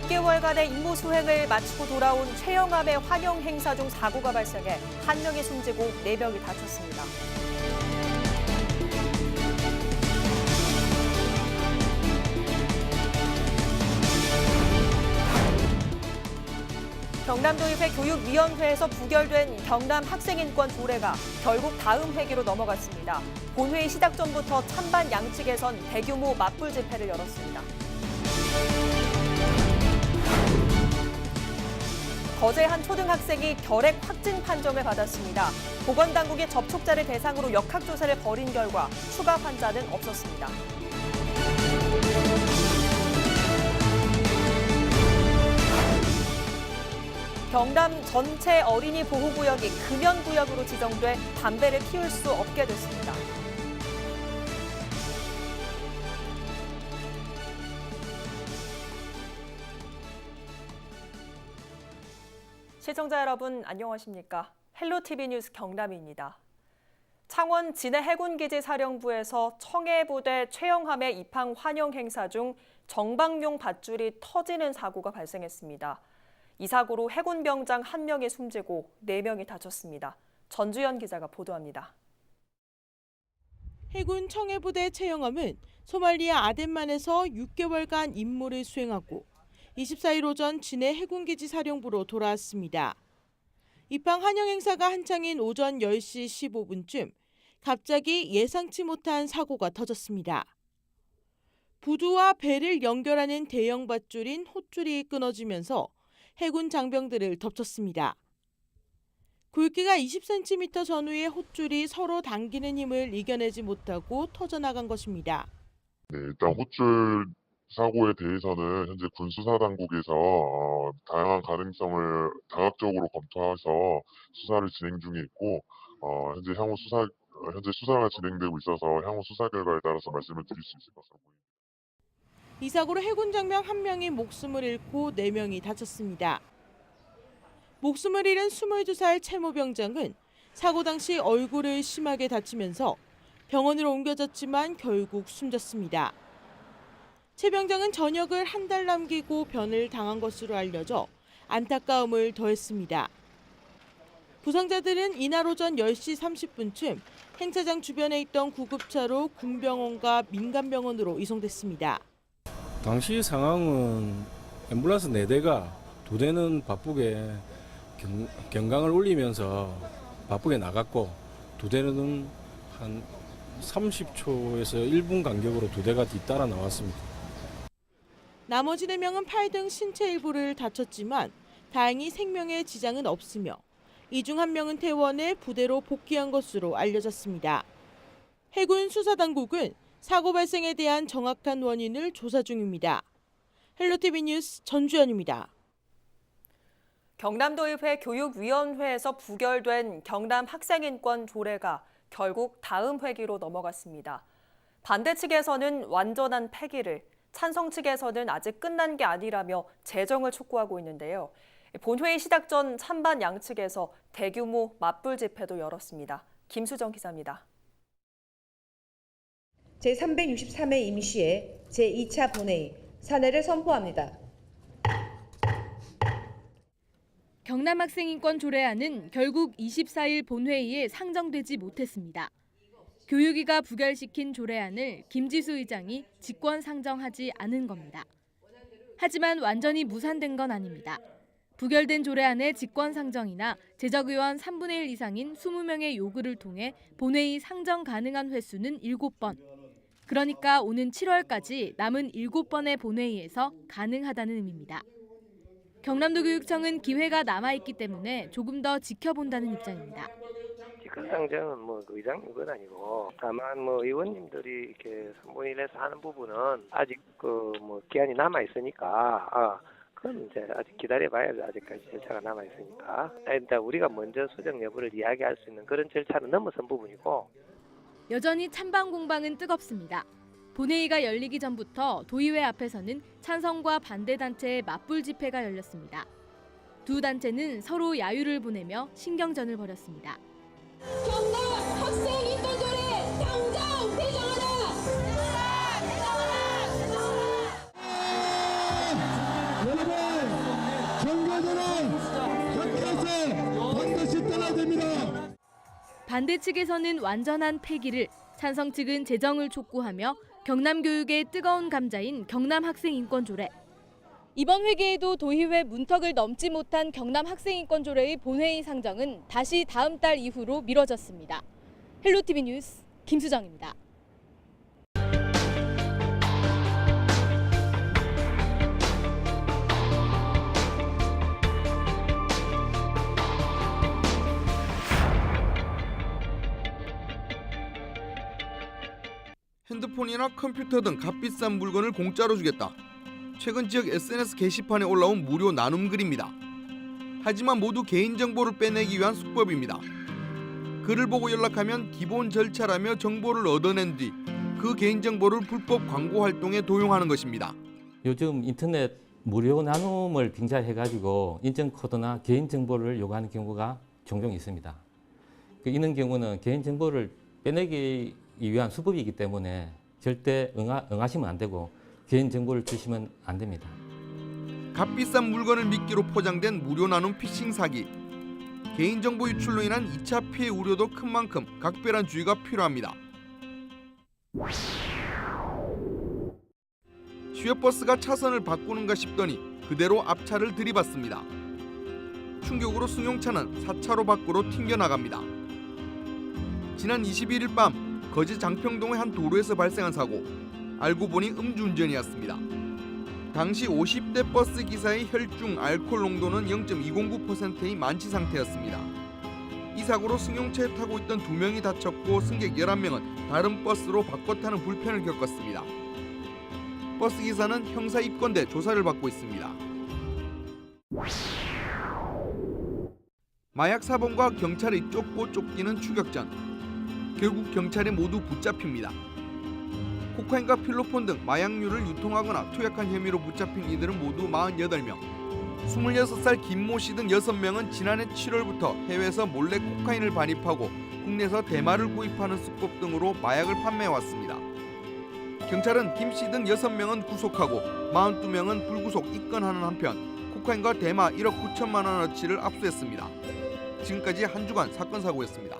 6개월간의 임무 수행을 마치고 돌아온 최영암의 환영 행사 중 사고가 발생해 1명이 숨지고 4명이 다쳤습니다. 경남도의회 교육위원회에서 부결된 경남 학생인권 조례가 결국 다음 회기로 넘어갔습니다. 본회의 시작 전부터 찬반 양측에선 대규모 맞불 집회를 열었습니다. 거제 한 초등학생이 결핵 확진 판정을 받았습니다. 보건당국이 접촉자를 대상으로 역학조사를 벌인 결과 추가 환자는 없었습니다. 경남 전체 어린이 보호구역이 금연구역으로 지정돼 담배를 피울 수 없게 됐습니다. 시청자 여러분 안녕하십니까? 헬로티비 뉴스 경남입니다. 창원 진해 해군기지 사령부에서 청해부대 최영함의 입항 환영 행사 중 정방용 밧줄이 터지는 사고가 발생했습니다. 이 사고로 해군병장 1명이 숨지고 4명이 다쳤습니다. 전주연 기자가 보도합니다. 해군 청해부대 최영함은 소말리아 아덴만에서 6개월간 임무를 수행하고 24일 오전 진해 해군기지 사령부로 돌아왔습니다. 입항 환영 행사가 한창인 오전 10시 15분쯤 갑자기 예상치 못한 사고가 터졌습니다. 부두와 배를 연결하는 대형 밧줄인 홑줄이 끊어지면서 해군 장병들을 덮쳤습니다. 굵기가 20cm 전후의 홑줄이 서로 당기는 힘을 이겨내지 못하고 터져나간 것입니다. 네, 일단 홑줄 사고에 대해서는 현재 군수사당국에서 다양한 가능성을 다각적으로 검토해서 수사를 진행 중에 있고 현재 수사가 진행되고 있어서 향후 수사 결과에 따라서 말씀을 드릴 수 있을 것으로 보입니다. 이 사고로 해군 장병 1명이 목숨을 잃고 4명이 다쳤습니다. 목숨을 잃은 22살 채모병장은 사고 당시 얼굴을 심하게 다치면서 병원으로 옮겨졌지만 결국 숨졌습니다. 채 병장은 전역을 한 달 남기고 변을 당한 것으로 알려져 안타까움을 더했습니다. 부상자들은 이날 오전 10시 30분쯤 행사장 주변에 있던 구급차로 군병원과 민간병원으로 이송됐습니다. 당시 상황은 앰뷸런스 4대가 2대는 바쁘게 경강을 울리면서 바쁘게 나갔고 2대는 한 30초에서 1분 간격으로 2대가 뒤따라 나왔습니다. 나머지 4명은 팔 등 신체 일부를 다쳤지만 다행히 생명에 지장은 없으며 이 중 1명은 퇴원해 부대로 복귀한 것으로 알려졌습니다. 해군 수사당국은 사고 발생에 대한 정확한 원인을 조사 중입니다. 헬로티비 뉴스 전주연입니다. 경남도의회 교육위원회에서 부결된 경남 학생인권 조례가 결국 다음 회기로 넘어갔습니다. 반대 측에서는 완전한 폐기를, 찬성 측에서는 아직 끝난 게 아니라며 재정을 촉구하고 있는데요. 본회의 시작 전 찬반 양측에서 대규모 맞불 집회도 열었습니다. 김수정 기자입니다. 제363회 임시회 제2차 본회의 산회를 선포합니다. 경남학생인권 조례안은 결국 24일 본회의에 상정되지 못했습니다. 교육위가 부결시킨 조례안을 김지수 의장이 직권 상정하지 않은 겁니다. 하지만 완전히 무산된 건 아닙니다. 부결된 조례안의 직권 상정이나 제적의원 3분의 1 이상인 20명의 요구를 통해 본회의 상정 가능한 횟수는 7번. 그러니까 오는 7월까지 남은 7번의 본회의에서 가능하다는 의미입니다. 경남도 교육청은 기회가 남아있기 때문에 조금 더 지켜본다는 입장입니다. 직권 상정은 의장 건 아니고 다만 의원님들이 이렇게 3분의 1에서 하는 부분은 아직 기한이 남아 있으니까 그건 이제 아직 기다려봐야죠. 아직까지 절차가 남아 있으니까. 일단 우리가 먼저 수정 여부를 이야기할 수 있는 그런 절차는 넘어선 부분이고. 여전히 찬반 공방은 뜨겁습니다. 본회의가 열리기 전부터 도의회 앞에서는 찬성과 반대 단체의 맞불 집회가 열렸습니다. 두 단체는 서로 야유를 보내며 신경전을 벌였습니다. 경남 학생인권조례 당장 폐정하라! 폐정하라! 폐정하라! 반대 측에서는 완전한 폐기를, 찬성 측은 제정을 촉구하며 경남 교육의 뜨거운 감자인 경남 학생인권조례. 이번 회기에도 도의회 문턱을 넘지 못한 경남 학생인권조례의 본회의 상정은 다시 다음 달 이후로 미뤄졌습니다. 헬로티비 뉴스 김수정입니다. 핸드폰이나 컴퓨터 등 값비싼 물건을 공짜로 주겠다. 최근 지역 SNS 게시판에 올라온 무료 나눔 글입니다. 하지만 모두 개인정보를 빼내기 위한 수법입니다. 글을 보고 연락하면 기본 절차라며 정보를 얻어낸 뒤 그 개인정보를 불법 광고 활동에 도용하는 것입니다. 요즘 인터넷 무료 나눔을 빙자해가지고 인증코드나 개인정보를 요구하는 경우가 종종 있습니다. 이런 경우는 개인정보를 빼내기 위한 수법이기 때문에 절대 응하시면 안 되고 개인정보를 주시면 안 됩니다. 값비싼 물건을 미끼로 포장된 무료 나눔 피싱 사기. 개인정보 유출로 인한 2차 피해 우려도 큰 만큼 각별한 주의가 필요합니다. 시외버스가 차선을 바꾸는가 싶더니 그대로 앞차를 들이받습니다. 충격으로 승용차는 4차로 밖으로 튕겨나갑니다. 지난 21일 밤 거제 장평동의 한 도로에서 발생한 사고. 알고 보니 음주운전이었습니다. 당시 50대 버스 기사의 혈중 알코올 농도는 0.209%의 만취 상태였습니다. 이 사고로 승용차에 타고 있던 2명이 다쳤고 승객 11명은 다른 버스로 바꿔 타는 불편을 겪었습니다. 버스 기사는 형사 입건돼 조사를 받고 있습니다. 마약 사범과 경찰의 쫓고 쫓기는 추격전. 결국 경찰에 모두 붙잡힙니다. 코카인과 필로폰 등 마약류를 유통하거나 투약한 혐의로 붙잡힌 이들은 모두 48명. 26살 김모 씨 등 6명은 지난해 7월부터 해외에서 몰래 코카인을 반입하고 국내에서 대마를 구입하는 수법 등으로 마약을 판매해왔습니다. 경찰은 김 씨 등 6명은 구속하고 42명은 불구속 입건하는 한편 코카인과 대마 1억 9천만 원어치를 압수했습니다. 지금까지 한 주간 사건 사고였습니다.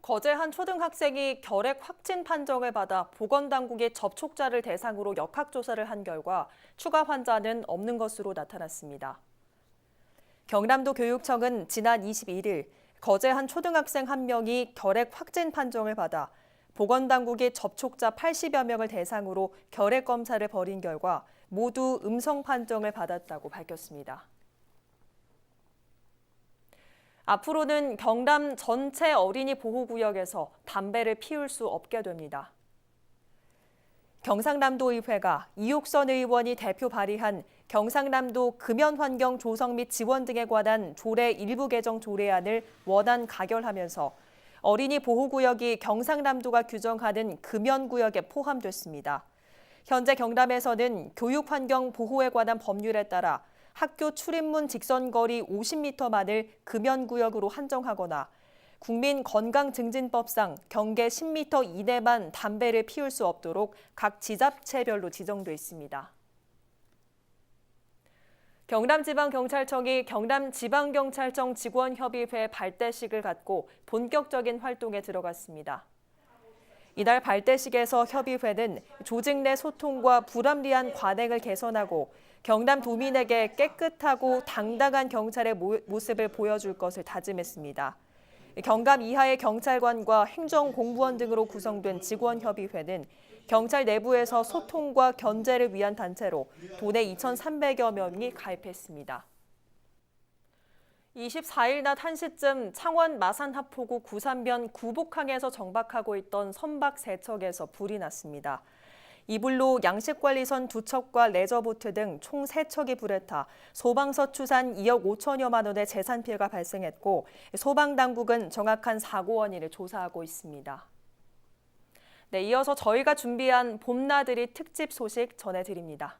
거제 한 초등학생이 결핵 확진 판정을 받아 보건당국이 접촉자를 대상으로 역학조사를 한 결과 추가 환자는 없는 것으로 나타났습니다. 경남도 교육청은 지난 21일 거제 한 초등학생 1명이 결핵 확진 판정을 받아 보건당국이 접촉자 80여 명을 대상으로 결핵 검사를 벌인 결과 모두 음성 판정을 받았다고 밝혔습니다. 앞으로는 경남 전체 어린이 보호구역에서 담배를 피울 수 없게 됩니다. 경상남도의회가 이옥선 의원이 대표 발의한 경상남도 금연환경 조성 및 지원 등에 관한 조례 일부 개정 조례안을 원안 가결하면서 어린이 보호구역이 경상남도가 규정하는 금연구역에 포함됐습니다. 현재 경남에서는 교육환경 보호에 관한 법률에 따라 학교 출입문 직선거리 50m만을 금연구역으로 한정하거나 국민건강증진법상 경계 10m 이내만 담배를 피울 수 없도록 각 지자체별로 지정돼 있습니다. 경남지방경찰청이 경남지방경찰청 직원협의회 발대식을 갖고 본격적인 활동에 들어갔습니다. 이날 발대식에서 협의회는 조직 내 소통과 불합리한 관행을 개선하고 경남 도민에게 깨끗하고 당당한 경찰의 모습을 보여줄 것을 다짐했습니다. 경감 이하의 경찰관과 행정공무원 등으로 구성된 직원협의회는 경찰 내부에서 소통과 견제를 위한 단체로 도내 2,300여 명이 가입했습니다. 24일 낮 1시쯤 창원 마산하포구 구산변 구복항에서 정박하고 있던 선박 3척에서 불이 났습니다. 이 불로 양식관리선 2척과 레저보트 등 총 3척이 불에 타 소방서 추산 2억 5천여만 원의 재산 피해가 발생했고 소방당국은 정확한 사고 원인을 조사하고 있습니다. 네, 이어서 저희가 준비한 봄나들이 특집 소식 전해드립니다.